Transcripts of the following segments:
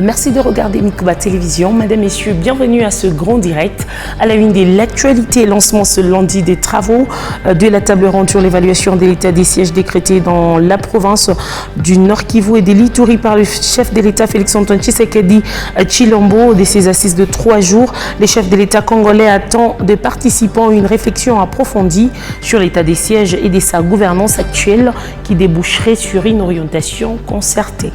Merci de regarder Mikuba Télévision. Mesdames, Messieurs, bienvenue à ce grand direct. À la une de l'actualité, lancement ce lundi des travaux de la table ronde sur l'évaluation de l'état des sièges décrétés dans la province du Nord Kivu et de l'Ituri par le chef de l'État Félix-Antoine Tshisekedi Tshilombo. De ces assises de 3 jours, les chefs de l'État congolais attendent des participants une réflexion approfondie sur l'état des sièges et de sa gouvernance actuelle qui déboucherait sur une orientation concertée.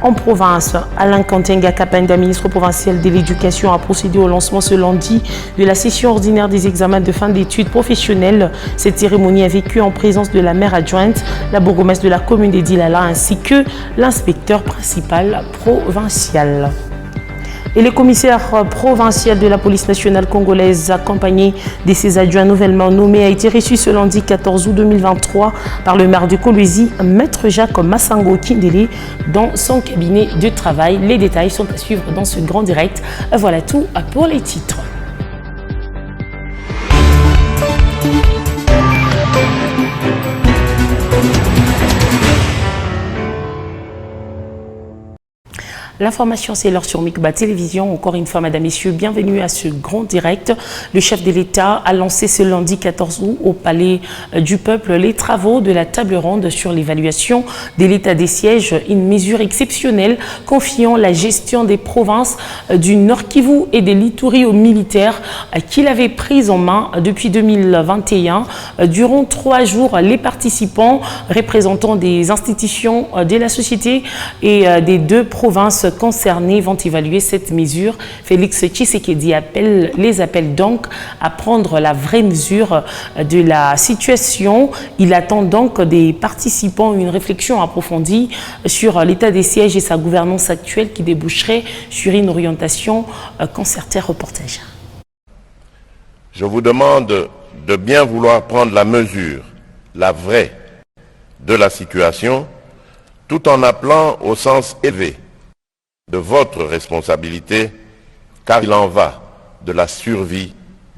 En province, Alain Kantenga Kapenda, ministre provincial de l'Éducation, a procédé au lancement ce lundi de la session ordinaire des examens de fin d'études professionnelles. Cette cérémonie a vécu en présence de la maire adjointe, la bourgmestre de la commune de Dilala ainsi que l'inspecteur principal provincial. Et le commissaire provincial de la police nationale congolaise, accompagné de ses adjoints nouvellement nommés, a été reçu ce lundi 14 août 2023 par le maire de Kolwezi, maître Jacques Massango Kindele, dans son cabinet de travail. Les détails sont à suivre dans ce grand direct. Voilà tout pour les titres. L'information, c'est l'heure sur Mikuba Télévision. Encore une fois, mesdames, messieurs, bienvenue à ce grand direct. Le chef de l'État a lancé ce lundi 14 août au Palais du Peuple les travaux de la table ronde sur l'évaluation de l'état des sièges, une mesure exceptionnelle confiant la gestion des provinces du Nord Kivu et de l'Ituri aux militaires qu'il avait prise en main depuis 2021. Durant 3 jours, les participants, représentants des institutions de la société et des 2 provinces concernés vont évaluer cette mesure. Félix Tshisekedi les appelle donc à prendre la vraie mesure de la situation. Il attend donc des participants une réflexion approfondie sur l'état des sièges et sa gouvernance actuelle qui déboucherait sur une orientation concertée. Reportage. Je vous demande de bien vouloir prendre la mesure, la vraie, de la situation, tout en appelant au sens élevé de votre responsabilité, car il en va de la survie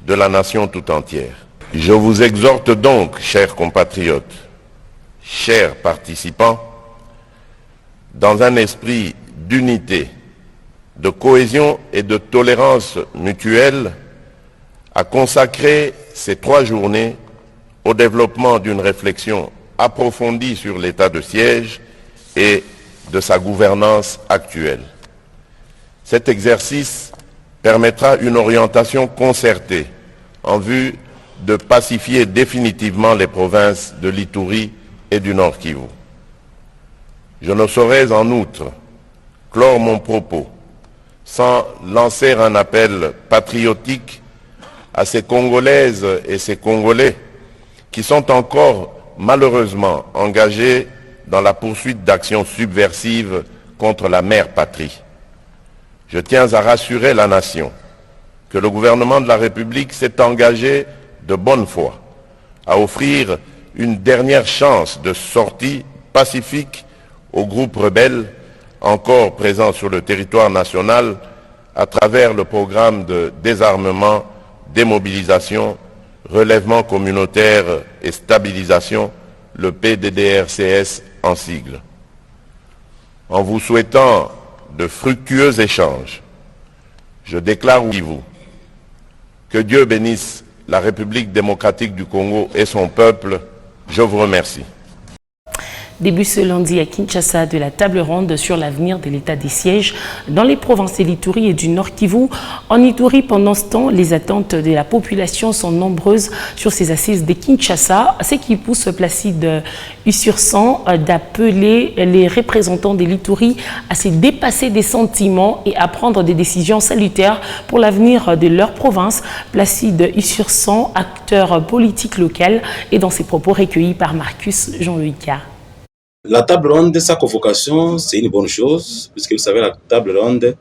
de la nation tout entière. Je vous exhorte donc, chers compatriotes, chers participants, dans un esprit d'unité, de cohésion et de tolérance mutuelle, à consacrer ces 3 journées au développement d'une réflexion approfondie sur l'état de siège et de sa gouvernance actuelle. Cet exercice permettra une orientation concertée en vue de pacifier définitivement les provinces de l'Ituri et du Nord Kivu. Je ne saurais en outre clore mon propos sans lancer un appel patriotique à ces Congolaises et ces Congolais qui sont encore malheureusement engagés dans la poursuite d'actions subversives contre la mère patrie. Je tiens à rassurer la nation que le gouvernement de la République s'est engagé de bonne foi à offrir une dernière chance de sortie pacifique aux groupes rebelles encore présents sur le territoire national à travers le programme de désarmement, démobilisation, relèvement communautaire et stabilisation, le PDDRCS en sigle. En vous souhaitant de fructueux échanges, je déclare vous que Dieu bénisse la République démocratique du Congo et son peuple. Je vous remercie. Début ce lundi à Kinshasa de la table ronde sur l'avenir de l'état des sièges dans les provinces de l'Ituri et du Nord Kivu. En Ituri, pendant ce temps, les attentes de la population sont nombreuses sur ces assises de Kinshasa, ce qui pousse Placide Usursan d'appeler les représentants de l'Ituri à se dépasser des sentiments et à prendre des décisions salutaires pour l'avenir de leur province. Placide Usursan, acteur politique local, est dans ses propos recueillis par Marcus Jean-Louis Carr. La table ronde, sa convocation, c'est une bonne chose, puisque vous savez, la table ronde,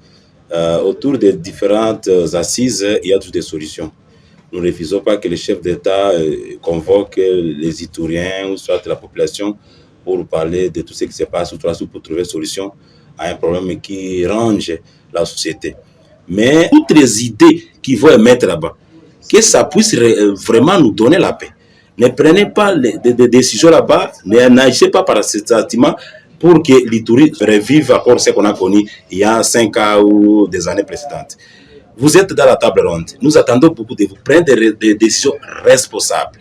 autour des différentes assises, il y a toutes des solutions. Nous ne refusons pas que les chefs d'État convoquent les Ituriens ou soit la population pour parler de tout ce qui se passe, ou pour trouver une solution à un problème qui range la société. Mais toutes les idées qu'ils vont mettre là-bas, que ça puisse vraiment nous donner la paix. Ne prenez pas des décisions là-bas, n'agissez pas par ce sentiment pour que l'Ituri revive encore ce qu'on a connu il y a 5 ans ou des années précédentes. Vous êtes dans la table ronde. Nous attendons beaucoup de vous. Prenez des décisions responsables.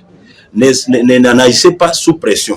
N'agissez pas sous pression.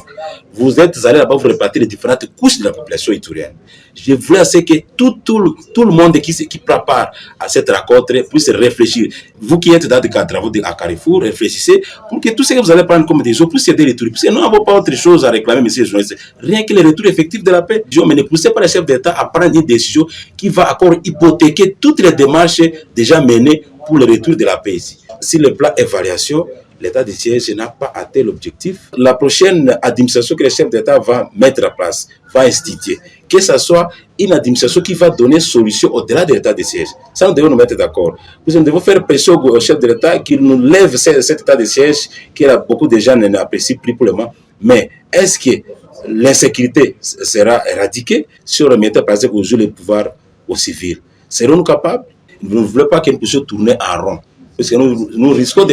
Vous êtes allés là-bas vous répartir les différentes couches de la population iturienne. Je voulais assez que tout le monde qui prépare à cette rencontre puisse réfléchir. Vous qui êtes dans des travaux à Carrefour, réfléchissez pour que tout ce que vous allez prendre comme décision puisse aider les touristes. Parce que nous n'avons pas autre chose à réclamer, messieurs les journalistes. Rien que le retour effectif de la paix. Mais ne poussez pas les chefs d'État à prendre une décision qui va encore hypothéquer toutes les démarches déjà menées pour le retour de la paix ici. Si le plan évaluation, l'état de siège n'a pas atteint l'objectif, la prochaine administration que le chef d'État va mettre en place, va instituer, que ce soit une administration qui va donner solution au-delà de l'état de siège. Ça, nous devons nous mettre d'accord. Nous devons faire pression au chef de l'État qu'il nous lève cet état de siège que beaucoup de gens n'apprécient plus pour le moment. Mais est-ce que l'insécurité sera éradiquée si on remettait par exemple aujourd'hui le pouvoir aux civils? Serons-nous capables? Nous ne voulons pas que nous puissions tourner en rond. Parce que nous risquons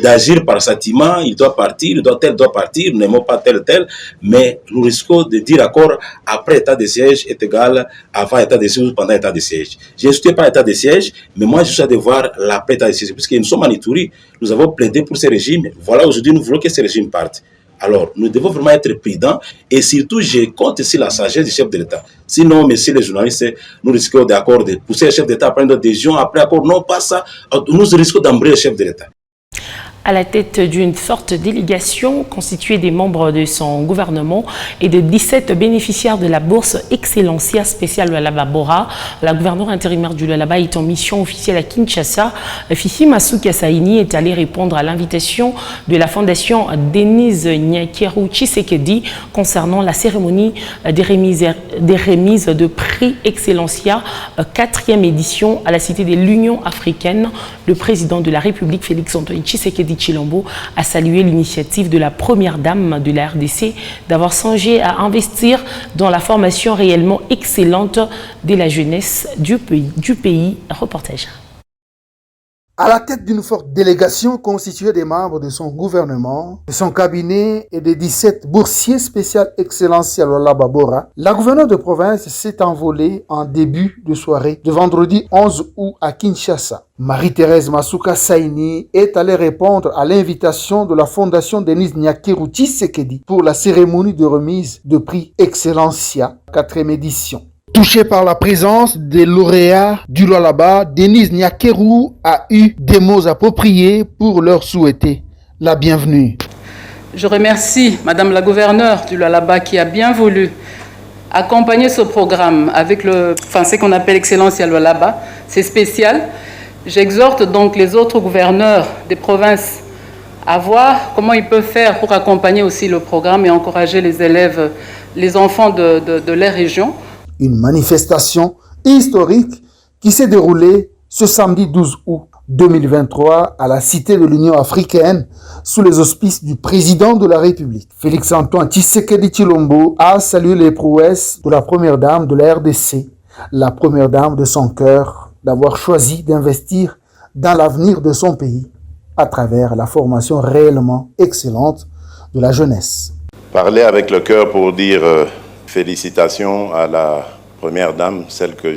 d'agir par sentiment, il doit partir, tel doit partir, nous n'aimons pas tel, mais nous risquons de dire encore après état de siège est égal avant état de siège ou pendant état de siège. Je ne suis pas état de siège, mais moi je suis de voir l'après état de siège, puisque nous sommes en Ituri, nous avons plaidé pour ce régime, voilà aujourd'hui nous voulons que ce régime parte. Alors, nous devons vraiment être prudents et surtout, je compte sur la sagesse du chef de l'État. Sinon, messieurs les journalistes, nous risquons d'accord de pousser le chef d'État à prendre des décisions. Après accord, non pas ça, nous risquons d'embrayer le chef de l'État. À la tête d'une forte délégation constituée des membres de son gouvernement et de 17 bénéficiaires de la bourse Excellencia spéciale Lualaba Bora, la gouverneure intérimaire du Lualaba est en mission officielle à Kinshasa. Fifi Masuka Saini est allée répondre à l'invitation de la fondation Denise Nyakeru Tshisekedi concernant la cérémonie des remises de prix Excellencia 4e édition à la Cité de l'Union africaine. Le président de la République, Félix-Antoine Tshisekedi Tshilombo, a salué l'initiative de la première dame de la RDC d'avoir songé à investir dans la formation réellement excellente de la jeunesse du pays. Reportage. À la tête d'une forte délégation constituée des membres de son gouvernement, de son cabinet et des 17 boursiers spéciaux Excellencia Lualaba Bora, la gouverneure de province s'est envolée en début de soirée de vendredi 11 août à Kinshasa. Marie-Thérèse Masuka Saini est allée répondre à l'invitation de la fondation Denise Nyakeru Tshisekedi pour la cérémonie de remise de prix Excellencia 4e édition. Touché par la présence des lauréats du Lualaba, Denise Nyakeru a eu des mots appropriés pour leur souhaiter la bienvenue. Je remercie Madame la gouverneure du Lualaba qui a bien voulu accompagner ce programme avec ce qu'on appelle Excellencia Lualaba. C'est spécial. J'exhorte donc les autres gouverneurs des provinces à voir comment ils peuvent faire pour accompagner aussi le programme et encourager les élèves, les enfants de leur région. Une manifestation historique qui s'est déroulée ce samedi 12 août 2023 à la Cité de l'Union africaine sous les auspices du président de la République. Félix-Antoine Tshisekedi Tshilombo a salué les prouesses de la première dame de la RDC, la première dame de son cœur, d'avoir choisi d'investir dans l'avenir de son pays à travers la formation réellement excellente de la jeunesse. Parler avec le cœur pour dire félicitations à la première dame, celle que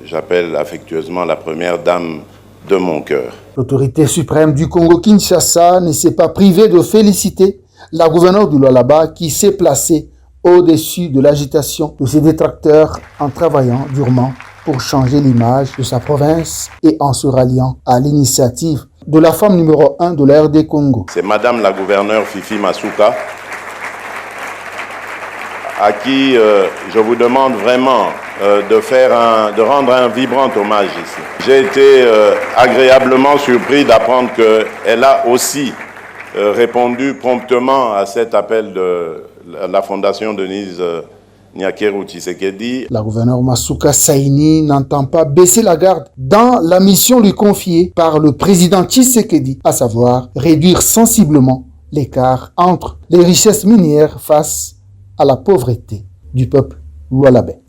j'appelle affectueusement la première dame de mon cœur. L'autorité suprême du Congo-Kinshasa ne s'est pas privée de féliciter la gouverneure du Lualaba qui s'est placée au-dessus de l'agitation de ses détracteurs en travaillant durement pour changer l'image de sa province et en se ralliant à l'initiative de la femme numéro 1 de la RD Congo. C'est Madame la gouverneure Fifi Masuka à qui je vous demande vraiment de rendre un vibrant hommage ici. J'ai été agréablement surpris d'apprendre qu'elle a aussi répondu promptement à cet appel de la Fondation Denise Nyakeru Tshisekedi. La gouverneure Masuka Saini n'entend pas baisser la garde dans la mission lui confiée par le président Tshisekedi, à savoir réduire sensiblement l'écart entre les richesses minières face à la pauvreté du peuple lualabais.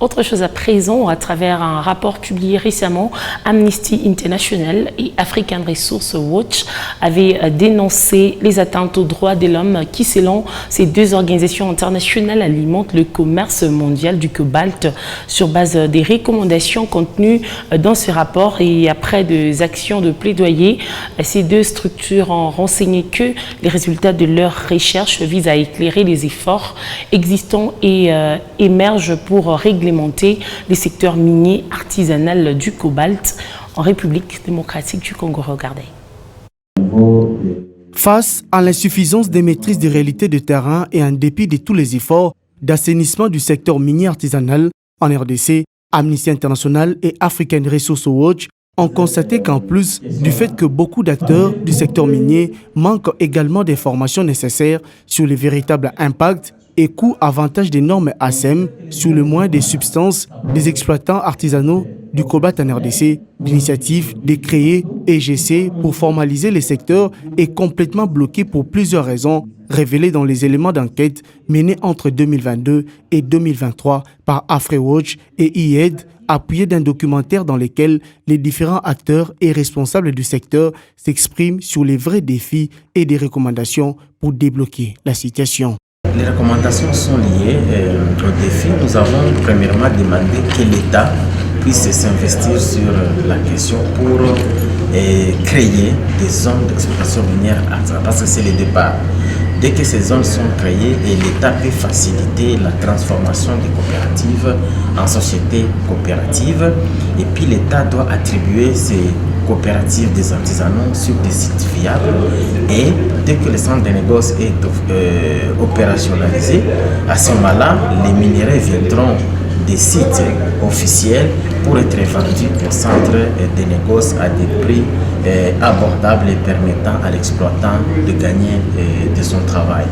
Autre chose à présent, à travers un rapport publié récemment, Amnesty International et African Resource Watch avaient dénoncé les atteintes aux droits de l'homme qui, selon ces deux organisations internationales, alimentent le commerce mondial du cobalt sur base des recommandations contenues dans ce rapport. Et après des actions de plaidoyer, ces deux structures ont renseigné que les résultats de leurs recherches visent à éclairer les efforts existants et émergent pour réglementer les secteurs miniers artisanal du cobalt en République démocratique du Congo. Regardez. Face à l'insuffisance des maîtrises des réalités de terrain et en dépit de tous les efforts d'assainissement du secteur minier artisanal en RDC, Amnesty International et African Resource Watch ont constaté qu'en plus du fait que beaucoup d'acteurs du secteur minier manquent également des formations nécessaires sur les véritables impacts et coûts-avantages des normes ASEM sur le moins des substances des exploitants artisanaux du cobalt en RDC. L'initiative de créer EGC pour formaliser les secteurs est complètement bloquée pour plusieurs raisons révélées dans les éléments d'enquête menés entre 2022 et 2023 par AfriWatch et IED, appuyé d'un documentaire dans lequel les différents acteurs et responsables du secteur s'expriment sur les vrais défis et des recommandations pour débloquer la situation. Les recommandations sont liées aux défis. Nous avons premièrement demandé que l'État puisse s'investir sur la question pour créer des zones d'exploitation minière artisanale, parce que c'est le départ. Dès que ces zones sont créées, l'État peut faciliter la transformation des coopératives en sociétés coopératives, et puis l'État doit attribuer ces coopératives des artisanaux sur des sites viables, et dès que le centre de négoce est opérationnalisé, à ce moment-là, les minerais viendront des sites officiels pour être vendus au centre de négoce à des prix abordables et permettant à l'exploitant de gagner de son travail.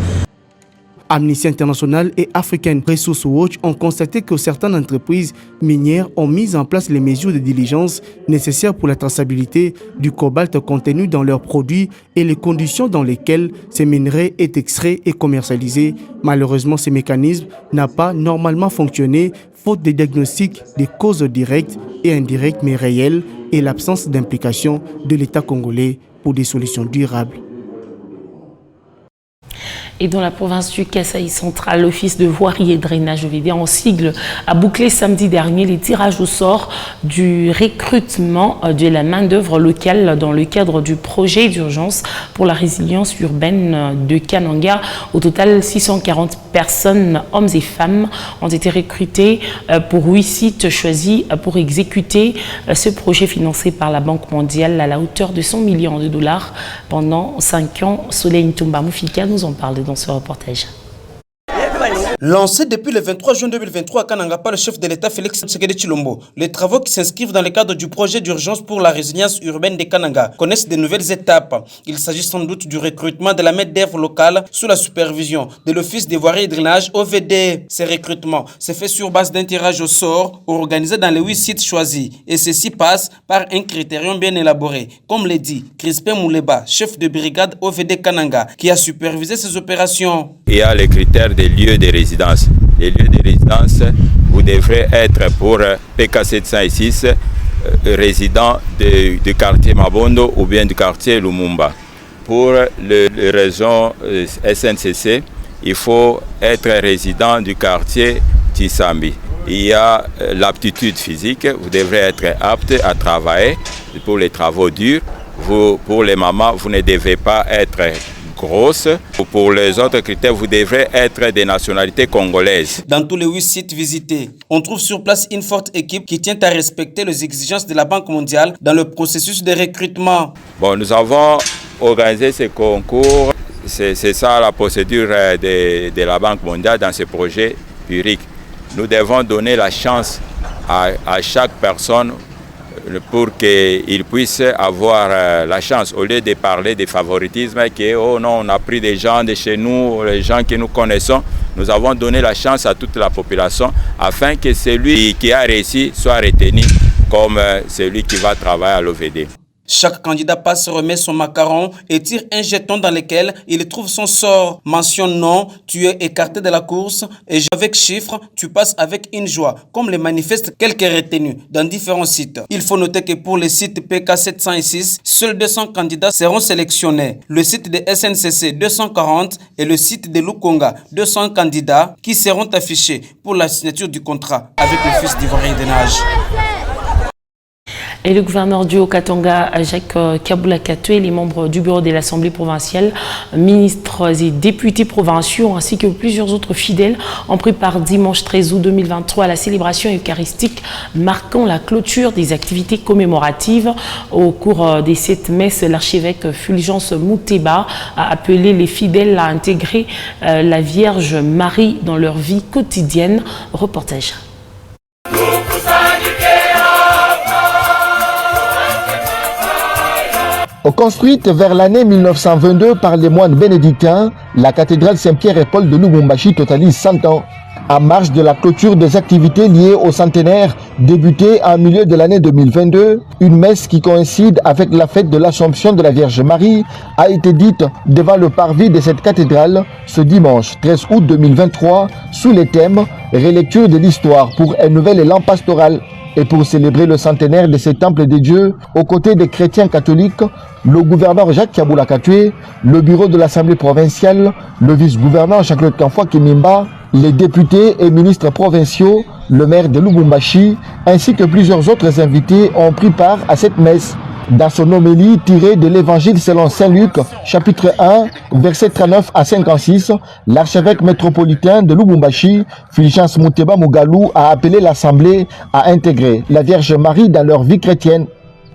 Amnesty International et African Resource Watch ont constaté que certaines entreprises minières ont mis en place les mesures de diligence nécessaires pour la traçabilité du cobalt contenu dans leurs produits et les conditions dans lesquelles ces minerais est extrait et commercialisé. Malheureusement, ces mécanismes n'ont pas normalement fonctionné faute de diagnostic des causes directes et indirectes mais réelles et l'absence d'implication de l'État congolais pour des solutions durables. Et dans la province du Kasaï central, l'Office de voirie et drainage OVD en sigle a bouclé samedi dernier les tirages au sort du recrutement de la main-d'œuvre locale dans le cadre du projet d'urgence pour la résilience urbaine de Kananga. Au total, 640 personnes, hommes et femmes, ont été recrutées pour 8 sites choisis pour exécuter ce projet financé par la Banque mondiale à la hauteur de 100 millions de dollars pendant 5 ans. Soleil Ntumba Moufika nous en parle dans ce reportage. Lancé depuis le 23 juin 2023 à Kananga par le chef de l'État Félix Tshisekedi Tshilombo, les travaux qui s'inscrivent dans le cadre du projet d'urgence pour la résilience urbaine de Kananga connaissent de nouvelles étapes. Il s'agit sans doute du recrutement de la main-d'œuvre locale sous la supervision de l'Office des voiries et drainage OVD. Ces recrutements se fait sur base d'un tirage au sort organisé dans les 8 sites choisis, et ceci passe par un critérium bien élaboré, comme l'a dit Crispin Mouleba, chef de brigade OVD Kananga, qui a supervisé ces opérations. Il y a les critères des lieux de résidence. Les lieux de résidence, vous devrez être pour PK706 résident du quartier Mabondo ou bien du quartier Lumumba. Pour les régions SNCC, il faut être résident du quartier Tisambi. Il y a l'aptitude physique, vous devrez être apte à travailler pour les travaux durs. Pour les mamans, vous ne devez pas être grosse. Pour les autres critères, vous devrez être des nationalités congolaises. Dans tous les 8 sites visités, on trouve sur place une forte équipe qui tient à respecter les exigences de la Banque mondiale dans le processus de recrutement. Bon, nous avons organisé ce concours. C'est ça la procédure de la Banque mondiale dans ce projet PURIC. Nous devons donner la chance à chaque personne pour qu'ils puissent avoir la chance, au lieu de parler de favoritisme, que oh non, on a pris des gens de chez nous, les gens que nous connaissons. Nous avons donné la chance à toute la population afin que celui qui a réussi soit retenu comme celui qui va travailler à l'OVD. Chaque candidat passe, remet son macaron et tire un jeton dans lequel il trouve son sort. Mentionne non, tu es écarté de la course et avec chiffres, tu passes avec une joie, comme les manifestent quelques retenus dans différents sites. Il faut noter que pour les sites PK 706, seuls 200 candidats seront sélectionnés. Le site de SNCC 240 et le site de Lukonga 200 candidats qui seront affichés pour la signature du contrat avec le fils d'Ivoirien de Nage. Et le gouverneur du Haut-Katanga, Jacques Kabula-Katoué, les membres du bureau de l'Assemblée provinciale, ministres et députés provinciaux, ainsi que plusieurs autres fidèles, ont pris part dimanche 13 août 2023 à la célébration eucharistique marquant la clôture des activités commémoratives. Au cours de cette messe, l'archevêque Fulgence Mouteba a appelé les fidèles à intégrer la Vierge Marie dans leur vie quotidienne. Reportage. Construite vers l'année 1922 par les moines bénédictins, la cathédrale Saint-Pierre et Paul de Lubumbashi totalise 100 ans. En marge de la clôture des activités liées au centenaire débutée en milieu de l'année 2022, une messe qui coïncide avec la fête de l'Assomption de la Vierge Marie a été dite devant le parvis de cette cathédrale ce dimanche 13 août 2023 sous les thèmes « Relecture de l'histoire pour un nouvel élan pastoral ». Et pour célébrer le centenaire de ces temples de Dieu, aux côtés des chrétiens catholiques, le gouverneur Jacques Kabula-Katoué, le bureau de l'Assemblée provinciale, le vice-gouverneur Jacques-Claude Kamfwa Kimimba, les députés et ministres provinciaux, le maire de Lubumbashi, ainsi que plusieurs autres invités ont pris part à cette messe. Dans son homélie tirée de l'évangile selon Saint Luc, chapitre 1, versets 39 à 56, l'archevêque métropolitain de Lubumbashi, Fulgence Mouteba Mugalu, a appelé l'Assemblée à intégrer la Vierge Marie dans leur vie chrétienne.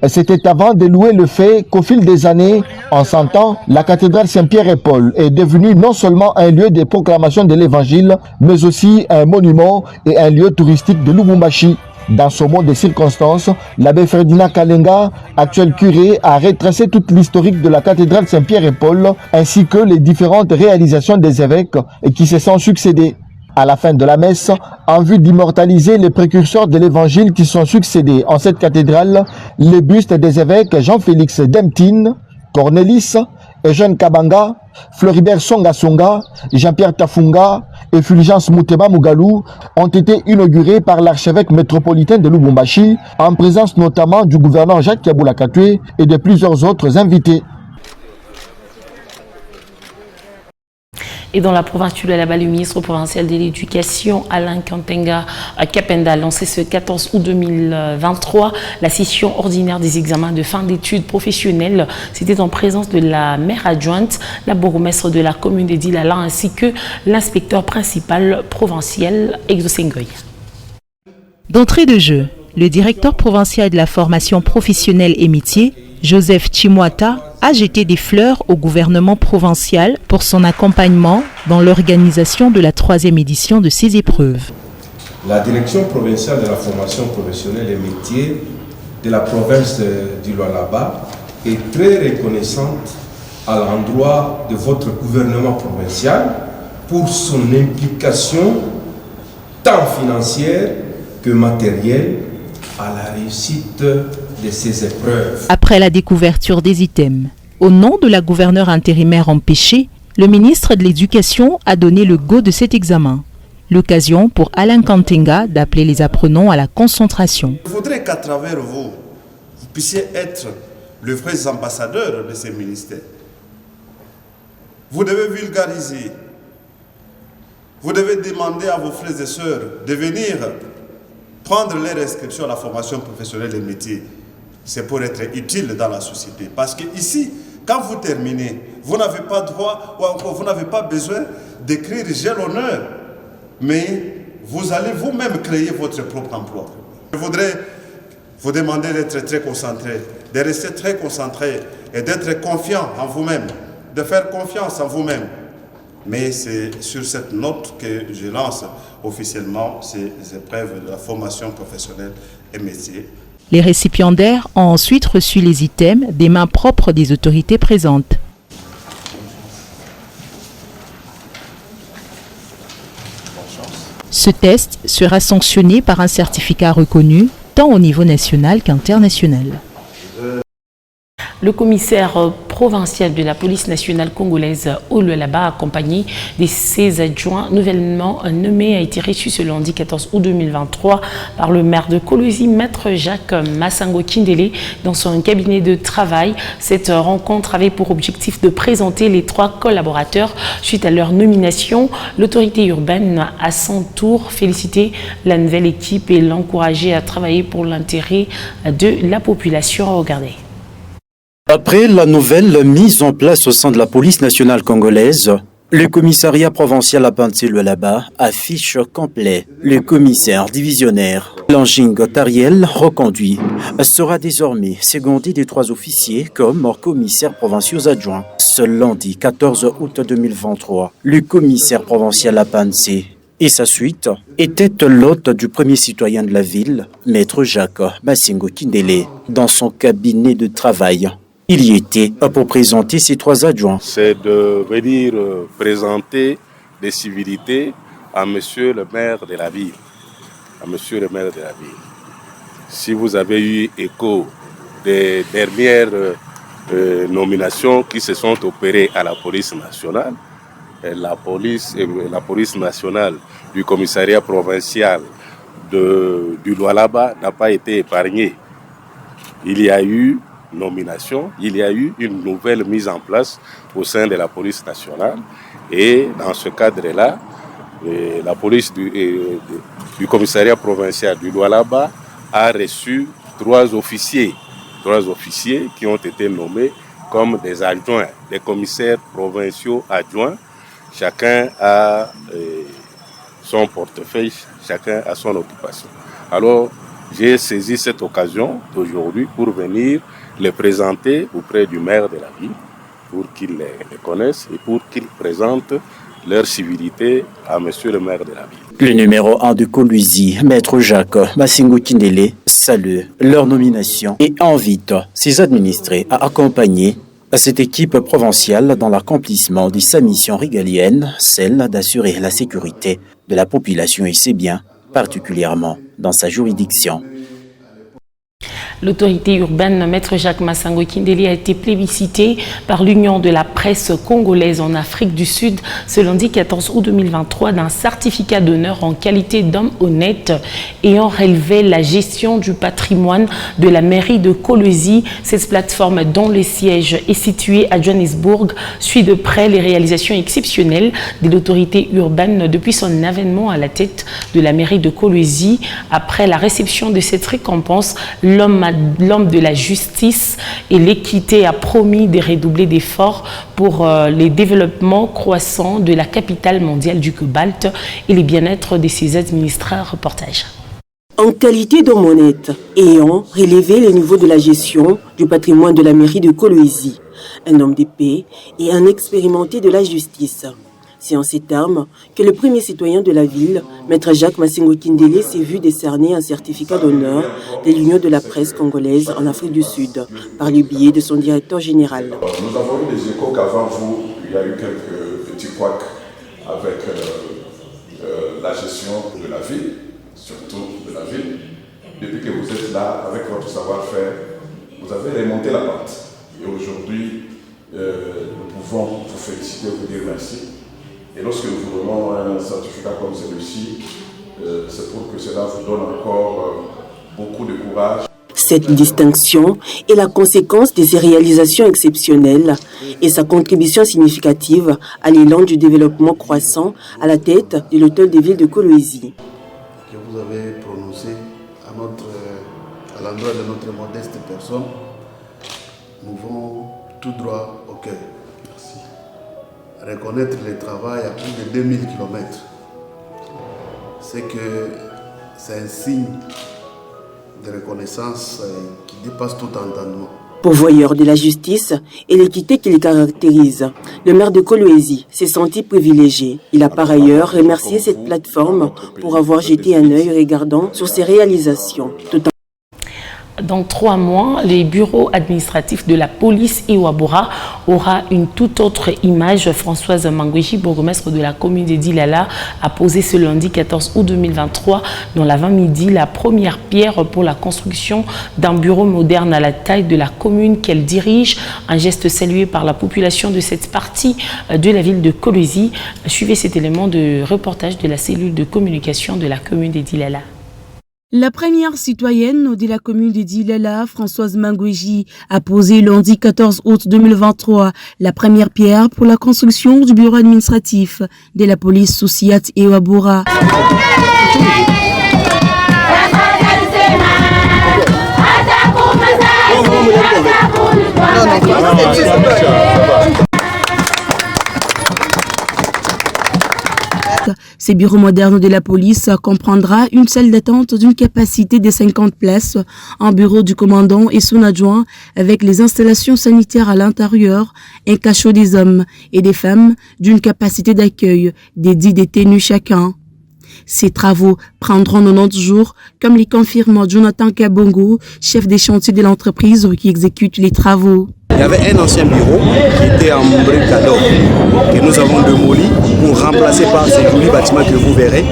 C'était avant de louer le fait qu'au fil des années, en 100 ans, la cathédrale Saint-Pierre et Paul est devenue non seulement un lieu de proclamation de l'évangile, mais aussi un monument et un lieu touristique de Lubumbashi. Dans ce mot de circonstances, l'abbé Ferdinand Kalenga, actuel curé, a retracé toute l'historique de la cathédrale Saint-Pierre et Paul, ainsi que les différentes réalisations des évêques qui se sont succédés. À la fin de la messe, en vue d'immortaliser les précurseurs de l'évangile qui sont succédés en cette cathédrale, les bustes des évêques Jean-Félix Demtine, Cornelis, Eugène Kabanga, Floribert Songa, Jean-Pierre Tafunga et Fulgence Mouteba Mugalu ont été inaugurés par l'archevêque métropolitain de Lubumbashi, en présence notamment du gouverneur Jacques Kabula-Katoué et de plusieurs autres invités. Et dans la province du Lualaba, le ministre provincial de l'Éducation, Alain Kantenga Kapenda, a lancé ce 14 août 2023 la session ordinaire des examens de fin d'études professionnelles. C'était en présence de la maire adjointe, la bourgmestre de la commune de Dilala, ainsi que l'inspecteur principal provincial Exosengoy. D'entrée de jeu, le directeur provincial de la formation professionnelle et métiers, Joseph Chimwata, a jeté des fleurs au gouvernement provincial pour son accompagnement dans l'organisation de la 3e édition de ces épreuves. La direction provinciale de la formation professionnelle et métiers de la province du Lualaba est très reconnaissante à l'endroit de votre gouvernement provincial pour son implication tant financière que matérielle à la réussite de ces épreuves. Après la découverture des items, au nom de la gouverneure intérimaire empêchée, le ministre de l'Éducation a donné le go de cet examen. L'occasion pour Alain Kantenga d'appeler les apprenants à la concentration. Il faudrait qu'à travers vous, vous puissiez être les vrais ambassadeurs de ces ministères. Vous devez vulgariser. Vous devez demander à vos frères et sœurs de venir prendre leur inscription à la formation professionnelle et métiers. C'est pour être utile dans la société. Parce que ici, quand vous terminez, vous n'avez pas droit ou encore vous n'avez pas besoin d'écrire « j'ai l'honneur », mais vous allez vous-même créer votre propre emploi. Je voudrais vous demander d'être très concentré, de rester très concentré et d'être confiant en vous-même, de faire confiance en vous-même. Mais c'est sur cette note que je lance officiellement ces épreuves de la formation professionnelle et métier. Les récipiendaires ont ensuite reçu les items des mains propres des autorités présentes. Ce test sera sanctionné par un certificat reconnu tant au niveau national qu'international. Le commissaire provincial de la police nationale congolaise au Lualaba, accompagné de ses adjoints nouvellement nommés, a été reçu ce lundi 14 août 2023 par le maire de Kolwezi, maître Jacques Massango Kindele, dans son cabinet de travail. Cette rencontre avait pour objectif de présenter les 3 collaborateurs suite à leur nomination. L'autorité urbaine, à son tour, félicité la nouvelle équipe et l'encourager à travailler pour l'intérêt de la population. Regardez. Après la nouvelle mise en place au sein de la police nationale congolaise, le commissariat provincial à Lualaba affiche complet. Le commissaire divisionnaire Lanjing Tariel, reconduit, sera désormais secondé des 3 officiers comme commissaires provinciaux adjoints. Ce lundi 14 août 2023, le commissaire provincial à Pansé et sa suite était l'hôte du premier citoyen de la ville, maître Jacques Massango Kindele, dans son cabinet de travail. Il y était pour présenter ses 3 adjoints. C'est de venir présenter des civilités à monsieur le maire de la ville. À monsieur le maire de la ville. Si vous avez eu écho des dernières nominations qui se sont opérées à la police nationale, la police nationale du commissariat provincial du Lualaba n'a pas été épargnée. Il y a eu nomination, il y a eu une nouvelle mise en place au sein de la police nationale et dans ce cadre-là, la police du commissariat provincial du Lualaba a reçu 3 officiers qui ont été nommés comme des adjoints, des commissaires provinciaux adjoints. Chacun a son portefeuille, chacun a son occupation. Alors, j'ai saisi cette occasion d'aujourd'hui pour venir les présenter auprès du maire de la ville, pour qu'il les connaisse et pour qu'il présente leur civilité à monsieur le maire de la ville. Le numéro 1 de Kolwezi, maître Jacques Massango Kindele, salue leur nomination et invite ses administrés à accompagner cette équipe provinciale dans l'accomplissement de sa mission régalienne, celle d'assurer la sécurité de la population et ses biens, particulièrement dans sa juridiction. L'autorité urbaine, maître Jacques Massango Kindele, a été plébiscité par l'Union de la presse congolaise en Afrique du Sud ce lundi 14 août 2023 d'un certificat d'honneur en qualité d'homme honnête ayant relevé la gestion du patrimoine de la mairie de Kolwezi. Cette plateforme, dont le siège est situé à Johannesburg, suit de près les réalisations exceptionnelles de l'autorité urbaine depuis son avènement à la tête de la mairie de Kolwezi. Après la réception de cette récompense, l'homme de la justice et l'équité a promis de redoubler d'efforts pour les développements croissants de la capitale mondiale du cobalt et le bien-être de ses administrés. Reportage. En qualité d'homme honnête, ayant relevé les niveaux de la gestion du patrimoine de la mairie de Kolwezi, un homme de paix et un expérimenté de la justice. C'est en ces termes que le premier citoyen de la ville, maître Jacques Massango Kindele, s'est vu décerner un certificat d'honneur de l'Union de la presse congolaise en Afrique du Sud, par le biais de son directeur général. Nous avons eu des échos qu'avant vous, il y a eu quelques petits couacs avec la gestion de la ville, surtout de la ville. Depuis que vous êtes là, avec votre savoir-faire, vous avez remonté la pente. Et aujourd'hui, nous pouvons vous féliciter, vous dire merci. Et lorsque nous vous donnons un certificat comme celui-ci, c'est pour que cela vous donne encore beaucoup de courage. Cette distinction est la conséquence de ses réalisations exceptionnelles et sa contribution significative à l'élan du développement croissant à la tête de l'hôtel de ville de Kolwezi. Que vous avez prononcé à l'endroit de notre modeste personne, nous vont tout droit au cœur. Reconnaître le travail à plus de 2000 km, c'est un signe de reconnaissance qui dépasse tout entendement. Pourvoyeur de la justice et l'équité qui les caractérise, le maire de Kolwezi s'est senti privilégié. Il a par ailleurs remercié cette plateforme pour avoir jeté un œil regardant sur ses réalisations. Dans 3 mois, les bureaux administratifs de la police Iwabora aura une toute autre image. Françoise Mangweji, bourgmestre de la commune de Dilala, a posé ce lundi 14 août 2023 dans l'avant-midi la première pierre pour la construction d'un bureau moderne à la taille de la commune qu'elle dirige. Un geste salué par la population de cette partie de la ville de Kolwezi. Suivez cet élément de reportage de la cellule de communication de la commune de Dilala. La première citoyenne de la commune de Dilala, Françoise Mangweji, a posé lundi 14 août 2023 la première pierre pour la construction du bureau administratif de la police Soussiat et Wabora. Ces bureaux modernes de la police comprendra une salle d'attente d'une capacité de 50 places, un bureau du commandant et son adjoint avec les installations sanitaires à l'intérieur, un cachot des hommes et des femmes d'une capacité d'accueil de 10 détenus chacun. Ces travaux prendront 90 jours, comme les confirme Jonathan Kabongo, chef des chantiers de l'entreprise qui exécute les travaux. Il y avait un ancien bureau qui était en briques d'or que nous avons démoli pour remplacer par ce joli bâtiment que vous verrez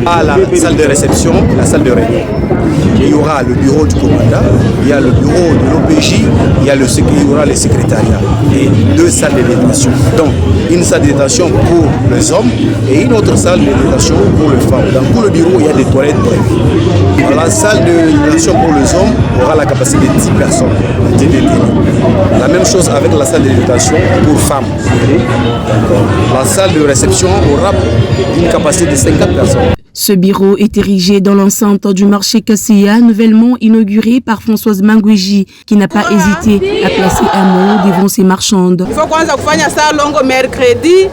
à la salle de réception et la salle de réunion. Il y aura le bureau du commandant, il y a le bureau de l'OPJ, il y aura le secrétariat et 2 salles de détention. Donc une salle de détention pour les hommes et une autre salle de détention pour les femmes. Dans tout le bureau, il y a des toilettes prévues. La salle de détention pour les hommes aura la capacité de 10 personnes, 10 détenus. La même chose avec la salle de détention pour femmes. La salle de réception aura une capacité de 50 personnes. Ce bureau est érigé dans l'enceinte du marché Kassia, nouvellement inauguré par Françoise Mangweji, qui n'a pas hésité à placer un mot devant ses marchandes. Il faut qu'on fasse ça le mercredi,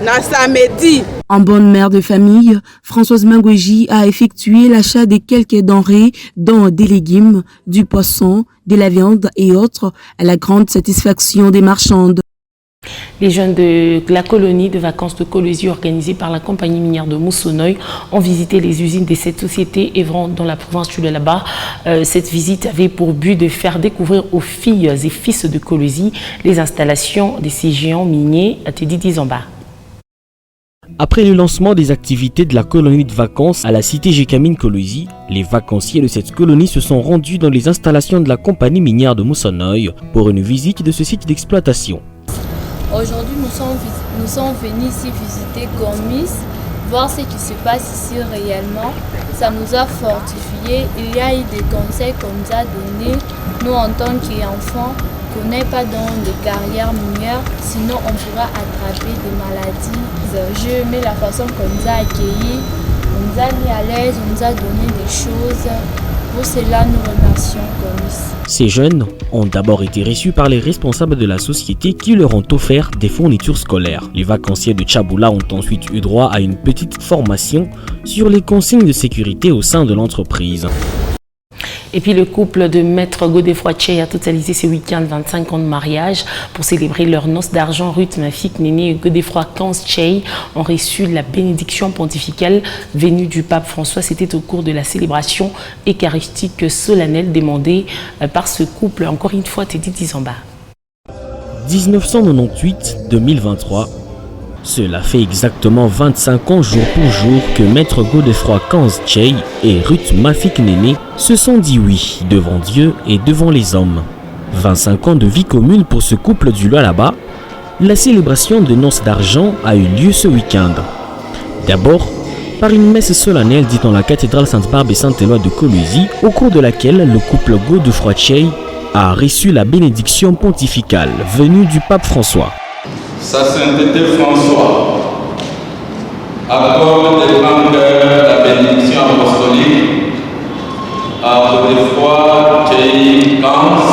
na samedi. En bonne mère de famille, Françoise Mangweji a effectué l'achat de quelques denrées, dont des légumes, du poisson, de la viande et autres, à la grande satisfaction des marchandes. Les jeunes de la colonie de vacances de Kolwezi organisée par la compagnie minière de Moussonoy ont visité les usines de cette société œuvrant dans la province du Lualaba. Cette visite avait pour but de faire découvrir aux filles et fils de Kolwezi les installations de ces géants miniers à Tedi Dizamba. Après le lancement des activités de la colonie de vacances à la cité Gécamine Kolwezi, les vacanciers de cette colonie se sont rendus dans les installations de la compagnie minière de Moussonoy pour une visite de ce site d'exploitation. Aujourd'hui, nous sommes venus ici visiter Gomis, voir ce qui se passe ici réellement. Ça nous a fortifiés. Il y a eu des conseils qu'on nous a donnés. Nous, en tant qu'enfants, qu'on n'est pas dans des carrières minières, sinon on pourra attraper des maladies. J'ai aimé la façon qu'on nous a accueillis, on nous a mis à l'aise, on nous a donné des choses. Pour cela, nous remercions Gomis. Ces jeunes ont d'abord été reçus par les responsables de la société qui leur ont offert des fournitures scolaires. Les vacanciers de Tchaboula ont ensuite eu droit à une petite formation sur les consignes de sécurité au sein de l'entreprise. Et puis le couple de Maître Godefroy Tchey a totalisé ce week-end 25 ans de mariage. Pour célébrer leur noces d'argent, Ruth Mafik Néné et Godefroy Kans Tchey ont reçu la bénédiction pontificale venue du pape François. C'était au cours de la célébration eucharistique solennelle demandée par ce couple. Encore une fois, Tedi Dizamba. 1998-2023. Cela fait exactement 25 ans jour pour jour que Maître Godefroy Kans Tchey et Ruth Mafik Néné se sont dit oui devant Dieu et devant les hommes. 25 ans de vie commune pour ce couple du Lualaba. La célébration de noces d'argent a eu lieu ce week-end. D'abord, par une messe solennelle dite dans la cathédrale Sainte-Barbe et Saint-Éloi de Kolwezi, au cours de laquelle le couple Godefroy Tchey a reçu la bénédiction pontificale venue du pape François. Sa sainteté François accorde des grands cœurs la bénédiction apostolique à Godefroy Tchey Kans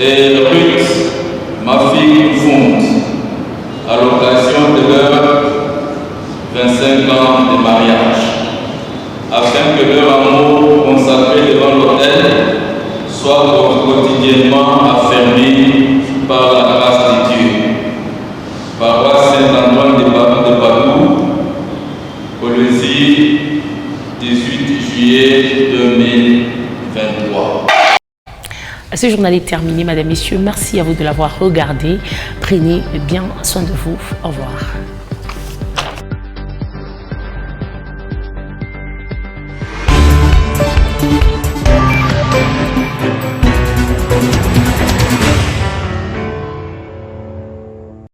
et Ruth Mafik Font à l'occasion de leurs 25 ans de mariage, afin que leur amour consacré devant l'autel soit quotidiennement affermi par la grâce de Dieu. Paroisse Saint-Antoine de Padoue, Kolwezi, 18 juillet 2023. Ce journal est terminé, Madame, Messieurs. Merci à vous de l'avoir regardé. Prenez bien soin de vous. Au revoir.